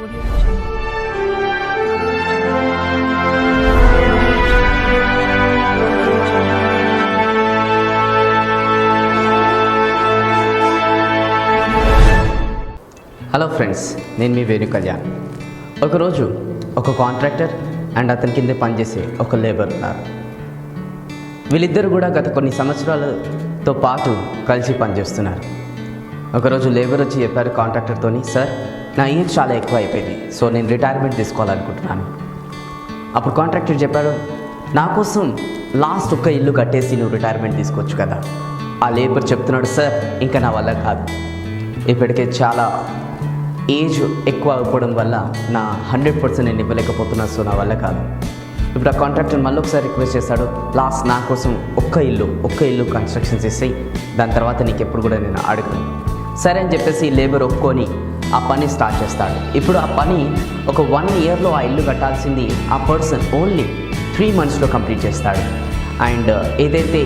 Hello friends, నేను మీ వేణు కళ్యాణ్. ఒకరోజు ఒక కాంట్రాక్టర్ అండ్ అతని కింద పనిచేసే ఒక లేబర్ ఉన్నారు. వీళ్ళిద్దరు కూడా గత కొన్ని సంవత్సరాలతో పాటు కలిసి పనిచేస్తున్నారు. ఒకరోజు లేబర్ వచ్చి చెప్పారు కాంట్రాక్టర్తోని, సార్ నా ఏజ్ చాలా ఎక్కువ అయిపోయింది, సో నేను రిటైర్మెంట్ తీసుకోవాలనుకుంటున్నాను. అప్పుడు కాంట్రాక్టర్ చెప్పాడు, నా కోసం లాస్ట్ ఒక్క ఇల్లు కట్టేసి నువ్వు రిటైర్మెంట్ తీసుకోవచ్చు కదా. ఆ లేబర్ చెప్తున్నాడు, సార్ ఇంకా నా వల్ల కాదు, ఇప్పటికే చాలా ఏజ్ ఎక్కువ అయిపోవడం వల్ల నా 100% నేను ఇవ్వలేకపోతున్నా, సో నా వల్ల కాదు. ఇప్పుడు ఆ కాంట్రాక్టర్ మళ్ళీ ఒకసారి రిక్వెస్ట్ చేశాడు, లాస్ట్ నా కోసం ఒక్క ఇల్లు కన్స్ట్రక్షన్ చేసి దాని తర్వాత నీకు ఎప్పుడు కూడా నేను అడగను. సరే అని చెప్పేసి లేబర్ ఒప్పుకొని ఆ పని స్టార్ట్ చేస్తాడు. ఇప్పుడు ఆ పని ఒక 1 ఇయర్లో ఆ ఇల్లు కట్టాల్సింది ఆ పర్సన్ ఓన్లీ 3 మంత్స్లో కంప్లీట్ చేస్తాడు. అండ్ ఏదైతే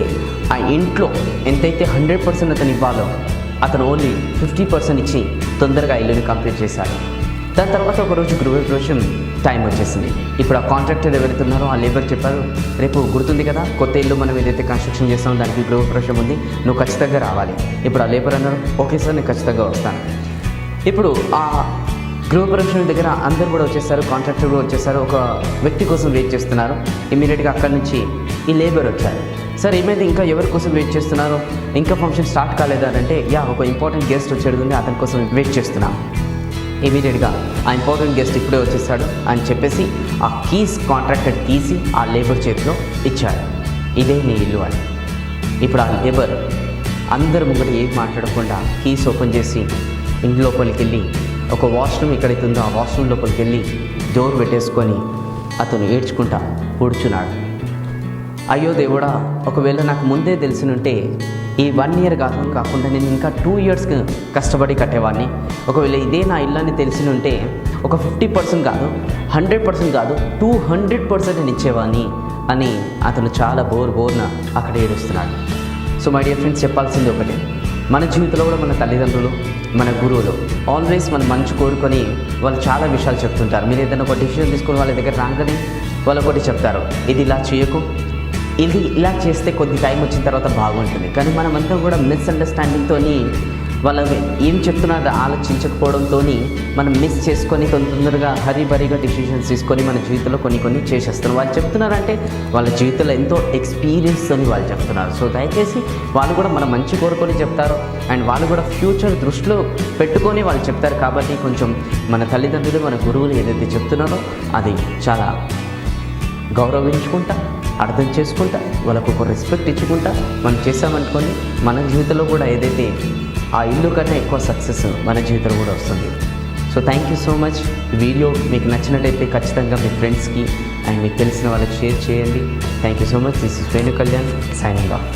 ఆ ఇంట్లో ఎంతైతే 100% అతను ఇవ్వాలో అతను ఓన్లీ 50% ఇచ్చి తొందరగా ఇల్లుని కంప్లీట్ చేశాడు. దాని తర్వాత ఒకరోజు గృహప్రవేశం టైం వచ్చేసింది. ఇప్పుడు ఆ కాంట్రాక్టర్ ఎవరైతే ఉన్నారో ఆ లేబర్ చెప్పారు, రేపు గుర్తుంది కదా కొత్త ఇల్లు మనం ఏదైతే కన్స్ట్రక్షన్ చేస్తామో దానికి గృహప్రవేశం ఉంది, నువ్వు ఖచ్చితంగా రావాలి. ఇప్పుడు ఆ లేబర్ అన్నారు, ఓకే సార్ నేను ఖచ్చితంగా వస్తాను. ఇప్పుడు ఆ గృహప్రవేశం దగ్గర అందరు కూడా వచ్చేసారు, కాంట్రాక్టర్ కూడా వచ్చేసారు. ఒక వ్యక్తి కోసం వెయిట్ చేస్తున్నారు. ఇమీడియట్గా అక్కడి నుంచి ఈ లేబర్ వచ్చారు. సార్ ఏమైంది, ఇంకా ఎవరి కోసం వెయిట్ చేస్తున్నారు, ఇంకా ఫంక్షన్ స్టార్ట్ కాలేదా అంటే, ఒక ఇంపార్టెంట్ గెస్ట్ వచ్చేది ఉంది, అతని కోసం వెయిట్ చేస్తున్నాం. ఇమీడియట్గా ఆ ఇంపార్టెంట్ గెస్ట్ ఇప్పుడే వచ్చేసాడు అని చెప్పేసి ఆ కీస్ కాంట్రాక్టర్ తీసి ఆ లేబర్ చేతిలో ఇచ్చాడు, ఇదే నీ ఇల్లు అని. ఇప్పుడు ఆ లేబర్ అందరి ముంగట ఏం మాట్లాడకుండా కీస్ ఓపెన్ చేసి ఇంటి లోపలికి వెళ్ళి ఒక వాష్రూమ్ ఎక్కడైతే ఉందో ఆ వాష్రూమ్ లోపలికి వెళ్ళి డోర్ పెట్టేసుకొని అతను ఏడ్చుకుంటా కూర్చున్నాడు. అయ్యో దేవుడా, ఒకవేళ నాకు ముందే తెలిసినుంటే ఈ 1 ఇయర్ కాకుండా నేను ఇంకా 2 ఇయర్స్ కష్టపడి కట్టేవాడిని. ఒకవేళ ఇదే నా ఇల్లు తెలిసినుంటే ఒక 50% కాదు, 100% కాదు, 200% నేను ఇచ్చేవాడిని అని అతను చాలా బోర్న అక్కడ ఏడుస్తున్నాడు. సో మై డియర్ ఫ్రెండ్స్, చెప్పాల్సింది ఒకటే, మన జీవితంలో కూడా మన తల్లిదండ్రులు, మన గురువులు ఆల్వేస్ మన మంచి కోరుకొని వాళ్ళు చాలా విషయాలు చెప్తుంటారు. మీరు ఏదైనా ఒక డిసిషన్ తీసుకొని వాళ్ళ దగ్గర రాగానే వాళ్ళు ఒకటి చెప్తారు, ఇది ఇలా చేయకు, ఇది ఇలా చేస్తే కొద్ది టైం వచ్చిన తర్వాత బాగుంటుంది. కానీ మనమంతా కూడా మిస్అండర్స్టాండింగ్తో వాళ్ళు ఏం చెప్తున్నారో ఆలోచించకపోవడంతో మనం మిస్ చేసుకొని తొందరగా హరీబరీగా డిసిషన్స్ తీసుకొని మన జీవితంలో కొన్ని చేసేస్తున్నాం. వాళ్ళు చెప్తున్నారంటే వాళ్ళ జీవితంలో ఎంతో ఎక్స్పీరియన్స్ అని వాళ్ళు చెప్తున్నారు. సో దయచేసి వాళ్ళు కూడా మన మంచి కోరుకొని చెప్తారు అండ్ వాళ్ళు కూడా ఫ్యూచర్ దృష్టిలో పెట్టుకొని వాళ్ళు చెప్తారు. కాబట్టి కొంచెం మన తల్లిదండ్రులు, మన గురువులు ఏదైతే చెప్తున్నారో అది చాలా గౌరవించుకుంటా, అర్థం చేసుకుంటా, వాళ్ళకు ఒక రెస్పెక్ట్ ఇచ్చుకుంటా మనం చేసామనుకోండి, మన జీవితంలో కూడా ఏదైతే ఆ ఇల్లు కన్నా ఎక్కువ సక్సెస్ మన జీవితంలో కూడా వస్తుంది. So thank you so much. Video మీకు నచ్చినట్టయితే ఖచ్చితంగా మీ ఫ్రెండ్స్కి అండ్ మీకు తెలిసిన వాళ్ళకి షేర్ చేయండి. Thank you so much. This is Venu Kalyan signing off.